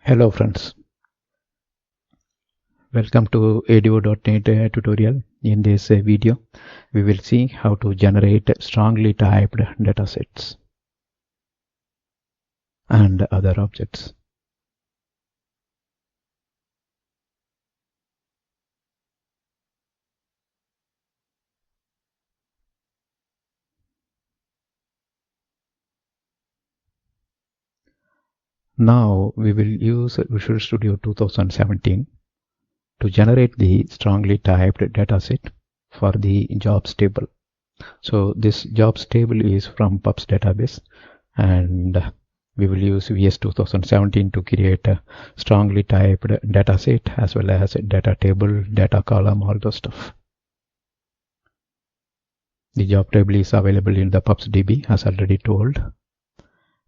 Hello friends, welcome to ADO.NET tutorial. In this video, we will see how to generate strongly typed datasets and other objects. Now we will use Visual Studio 2017 to generate the strongly typed dataset for the jobs table. So this jobs table is from PUBs database, and we will use VS 2017 to create a strongly typed dataset as well as a data table, data column, all those stuff. The job table is available in the PUBs DB as already told.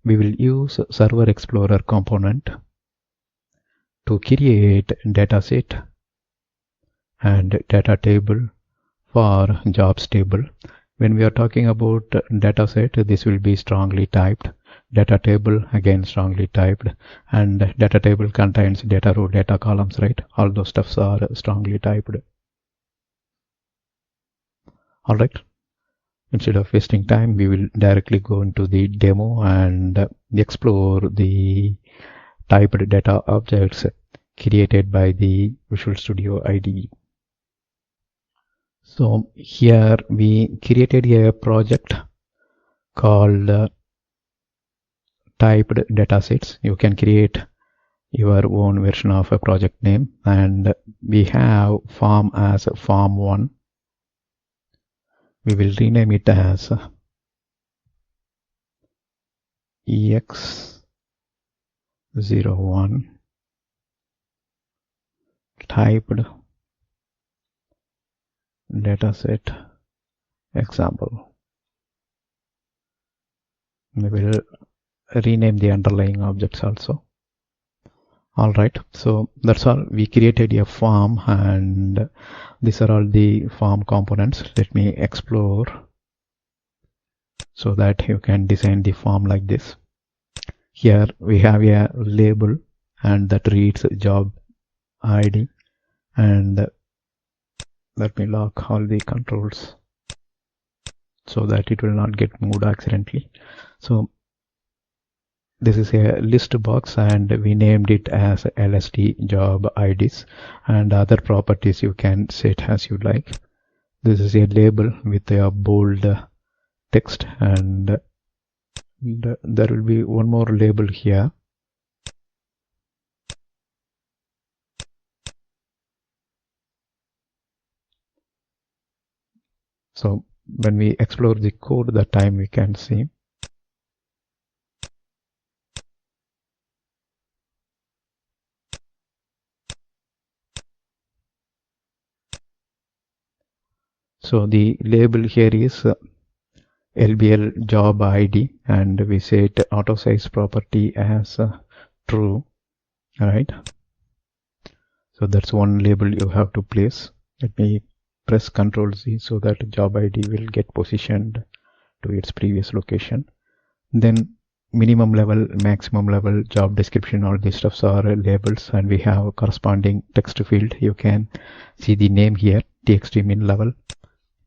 We will use Server Explorer component to create dataset and data table for jobs table. When we are talking about dataset, this will be strongly typed. Data table again strongly typed, and data table contains data row, data columns, right? All those stuffs are strongly typed. All right. Instead of wasting time, we will directly go into the demo and explore the typed data objects created by the Visual Studio IDE. So here we created a project called Typed DataSets. You can create your own version of a project name, and we have form as form 1. We will rename it as EX01 typed dataset example. We will rename the underlying objects also. All right, so that's all. We created a form, and these are all the form components. Let me explore so that you can design the form like this. Here we have a label, and that reads job ID, and let me lock all the controls so that it will not get moved accidentally. So this is a list box, and we named it as LST job IDs, and other properties you can set as you like. This is a label with a bold text, and there will be one more label here. So when we explore the code, that time we can see. So the label here is LBL job ID, and we set auto size property as true. All right. So that's one label you have to place. Let me press Ctrl Z so that job ID will get positioned to its previous location. Then minimum level, maximum level, job description, all these stuffs are labels, and we have corresponding text field. You can see the name here: txt min level,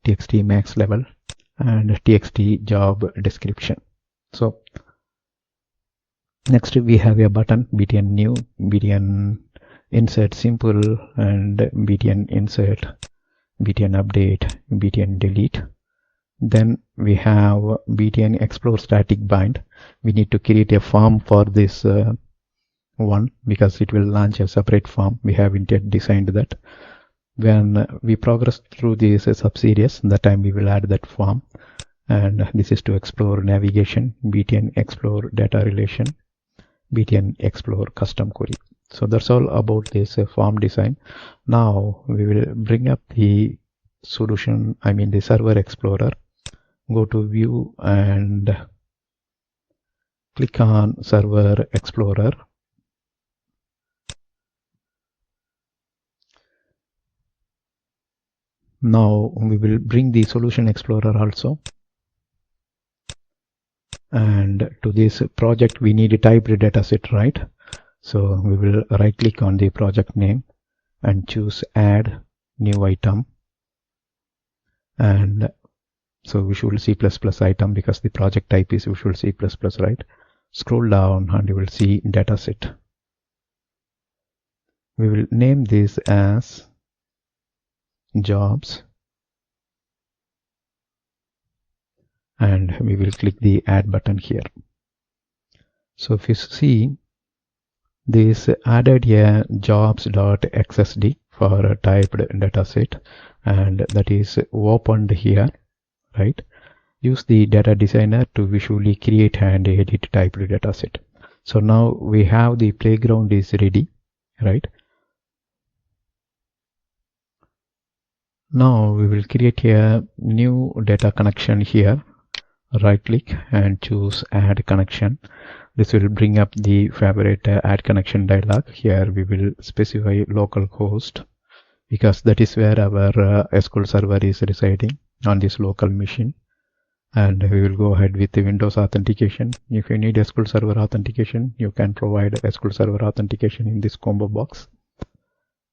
txt max level, and txt job description. So next we have a button, btn new, btn insert simple, and btn insert, btn update, btn delete. Then we have btn explore static bind. We need to create a form for this one, because it will launch a separate form. We haven't yet designed that. When we progress through this sub-series, that time we will add that form. And this is to explore navigation, btn explore data relation, btn explore custom query. So that's all about this form design. Now we will bring up the solution, the Server Explorer. Go to View and click on Server Explorer. Now we will bring the Solution Explorer also. And to this project we need a typed dataset, right? So we will right click on the project name and choose add new item, and so Visual C++ item, because the project type is Visual C++, right? Scroll down and you will see dataset. We will name this as jobs, and we will click the add button here. So if you see, this added a jobs.xsd for a typed dataset, and that is opened here, right? Use the data designer to visually create and edit typed dataset. So now we have the playground is ready, right? Now we will create a new data connection here. Right click and choose add connection. This will bring up the favorite add connection dialog. Here we will specify localhost, because that is where our SQL server is residing, on this local machine. And we will go ahead with the Windows authentication. If you need SQL Server authentication, you can provide SQL Server authentication in this combo box.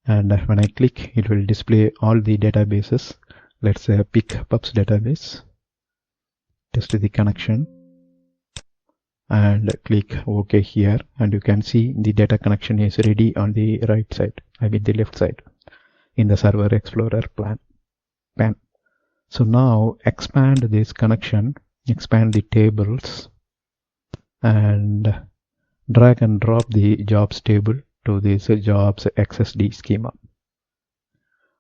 And when I click, it will display all the databases. Let's pick PUBS database, test the connection, and click OK here. And you can see the data connection is ready on the right side, I mean the left side, in the Server Explorer pane. So now expand this connection, expand the tables, and drag and drop the jobs table to this jobs XSD schema.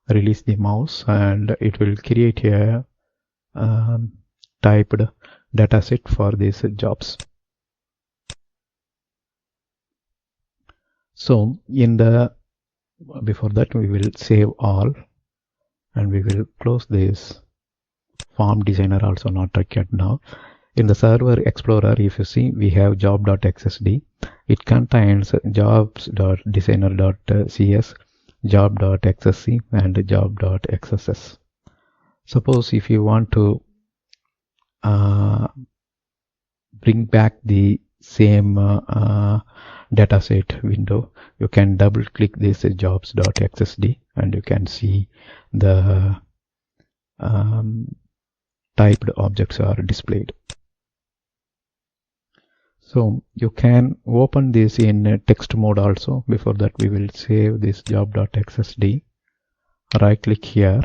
Release the mouse and it will create a typed dataset for these jobs. So before that we will save all, and we will close this form designer, also not required now. In the Server Explorer, if you see, we have job.xsd. It contains jobs.designer.cs, job.xsc, and job.xss. Suppose if you want to bring back the same dataset window, you can double click this jobs.xsd, and you can see the typed objects are displayed. So you can open this in text mode also. Before that, we will save this job.xsd. Right click here,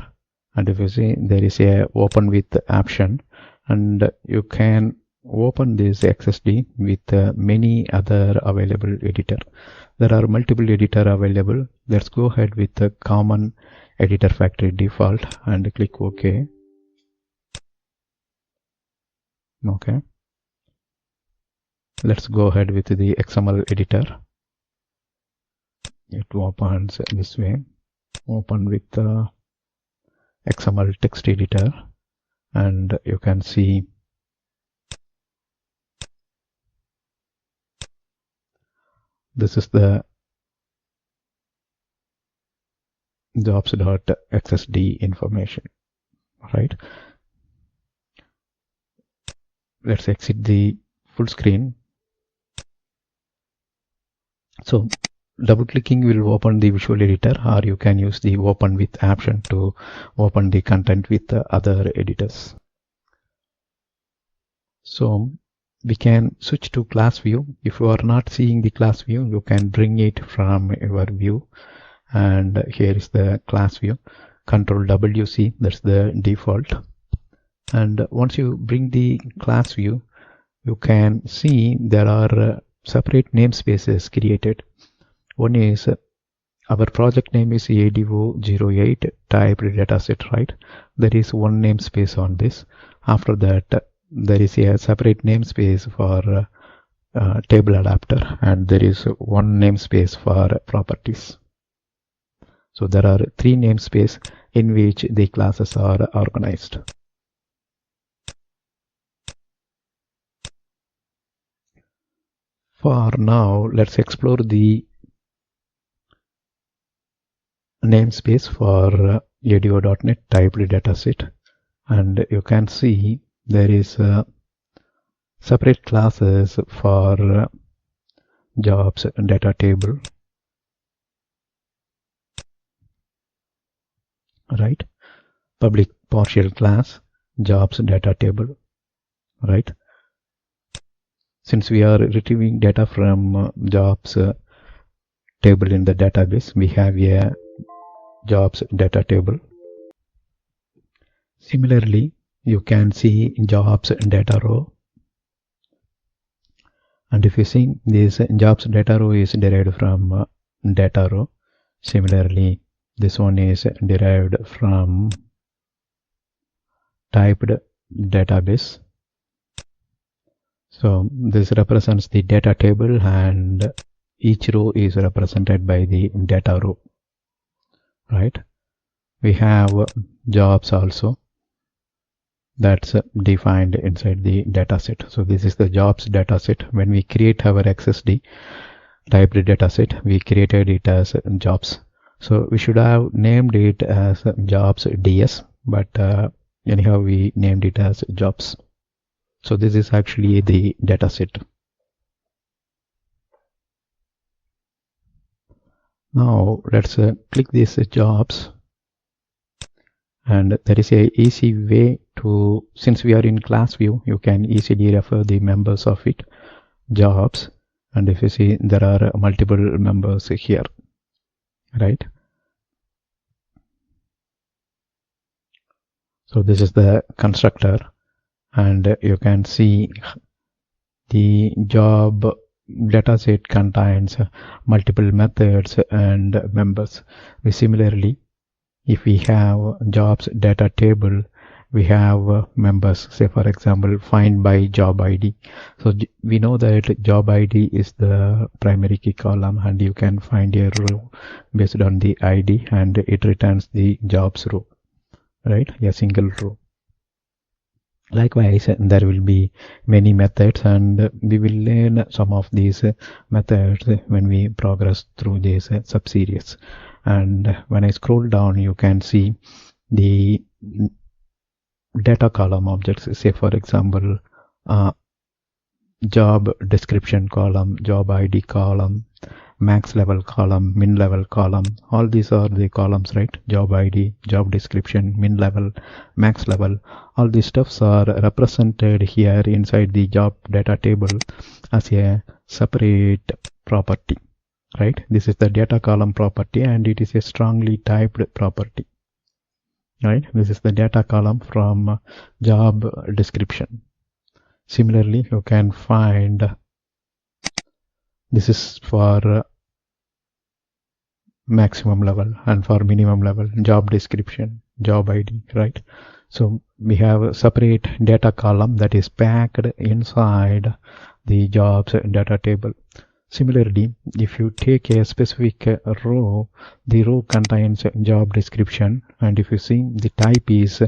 and if you see, there is a open with option, and you can open this XSD with many other available editor. There are multiple editor available. Let's go ahead with the common editor factory default and click OK. Okay. Let's go ahead with the XML editor. It opens this way. Open with the XML text editor, and you can see this is the jobs.xsd information, right? Let's exit the full screen. So double clicking will open the visual editor, or you can use the open with option to open the content with other editors. So we can switch to class view. If you are not seeing the class view, you can bring it from your view, and here is the class view. Control WC, that's the default. And once you bring the class view, you can see there are separate namespaces created. One is our project name is ADO08 typed dataset, right? There is one namespace on this. After that, there is a separate namespace for table adapter, and there is one namespace for properties. So there are three namespaces in which the classes are organized. For now, let's explore the namespace for ADO.NET typed dataset, and you can see there is separate classes for jobs data table, right? Public partial class jobs data table, right? Since we are retrieving data from jobs table in the database, we have a jobs data table. Similarly, you can see jobs data row, and if you see this jobs data row is derived from data row. Similarly, this one is derived from typed database. So this represents the data table, and each row is represented by the data row, right? We have jobs also that's defined inside the dataset. So this is the jobs dataset. When we create our XSD typed dataset, we created it as jobs. So we should have named it as jobs DS, but anyhow we named it as jobs. So this is actually the dataset. Now let's click this jobs, and there is a easy way to, since we are in class view, you can easily refer the members of it, jobs, and if you see there are multiple members here, right? So this is the constructor, and you can see the job dataset contains multiple methods and members. Similarly, if we have jobs data table, we have members, say for example find by job ID. So we know that job ID is the primary key column, and you can find a row based on the ID, and it returns the jobs row, right? A single row. Likewise, there will be many methods, and we will learn some of these methods when we progress through this subseries. And when I scroll down, you can see the data column objects, say for example job description column, job ID column, max level column, min level column. All these are the columns, right? Job ID, job description, min level, max level. All these stuffs are represented here inside the job data table as a separate property, right? This is the data column property, and it is a strongly typed property, right? This is the data column from job description. Similarly, you can find, this is for maximum level, and for minimum level, job description, job ID, right? So we have a separate data column that is packed inside the jobs data table. Similarly, if you take a specific row, the row contains job description, and if you see, the type is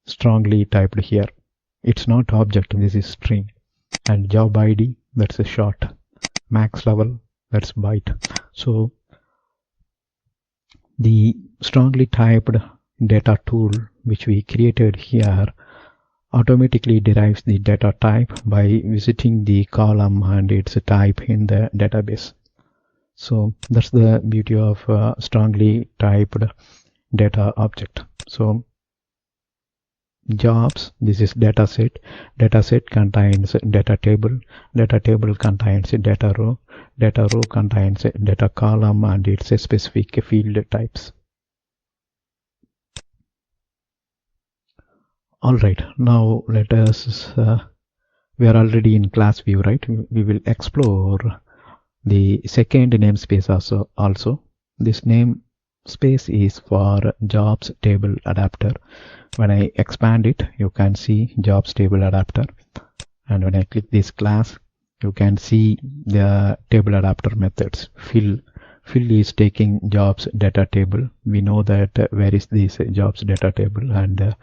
strongly typed here. It's not object, this is string. And job ID, that's a short. Max level, that's byte. So the strongly typed data tool which we created here automatically derives the data type by visiting the column and its type in the database. So that's the beauty of strongly typed data object. So jobs, this is dataset. Dataset contains data table contains data row contains data column and its specific field types. All right, now let us we are already in class view, right? We will explore the second namespace also. This namespace is for jobs table adapter. When I expand it, you can see jobs table adapter, and when I click this class, you can see the table adapter methods. Fill is taking jobs data table. We know that where is this jobs data table, and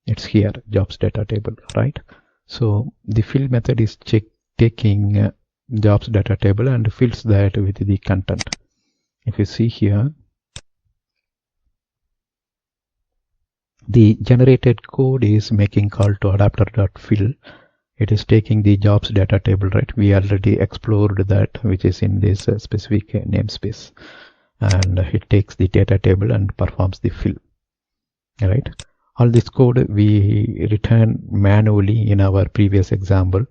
it's here, jobs data table, right? So the fill method is taking jobs data table and fills that with the content. If you see here, the generated code is making call to adapter.fill. it is taking the jobs data table, right? We already explored that, which is in this specific namespace, and it takes the data table and performs the fill, right? All this code we return manually in our previous example,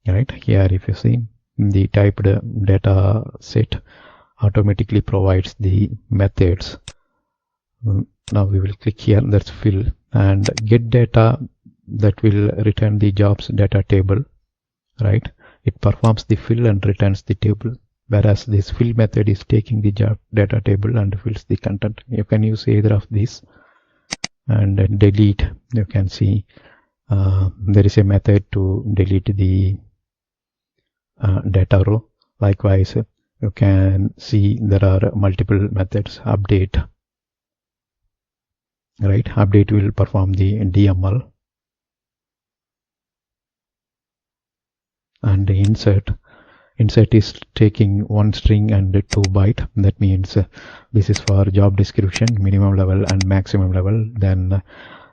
right? Here if you see, the typed data set automatically provides the methods. Now we will click here, that's fill, and get data, that will return the jobs data table, right? It performs the fill and returns the table, whereas this fill method is taking the job data table and fills the content. You can use either of these. And delete, you can see there is a method to delete the data row. Likewise, you can see there are multiple methods. Update, right? Update will perform the DML. And insert is taking one string and 2 byte. That means this is for job description, minimum level and maximum level. Then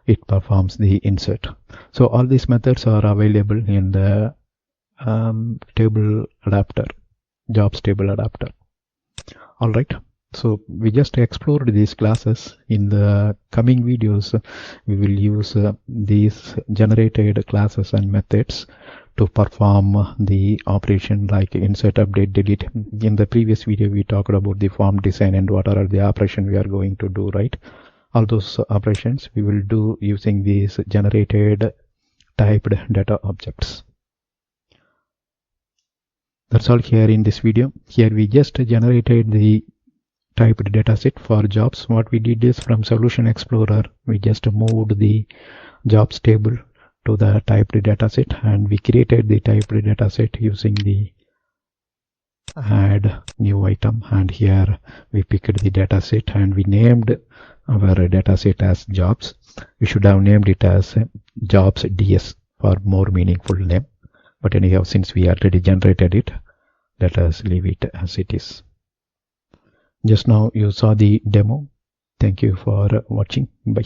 it performs the insert. So all these methods are available in the table adapter, jobs table adapter. All right. So we just explored these classes. In the coming videos, we will use these generated classes and methods to perform the operation like insert, update, delete. In the previous video, we talked about the form design and what are the operations we are going to do, right? All those operations we will do using these generated typed data objects. That's all here in this video. Here we just generated the typed dataset for jobs. What we did is, from Solution Explorer, we just moved the jobs table to the typed dataset, and we created the typed dataset using the add new item, and here we picked the dataset and we named our dataset as jobs. We should have named it as jobs DS for more meaningful name, but anyhow, since we already generated it, let us leave it as it is. Just now you saw the demo. Thank you for watching. Bye.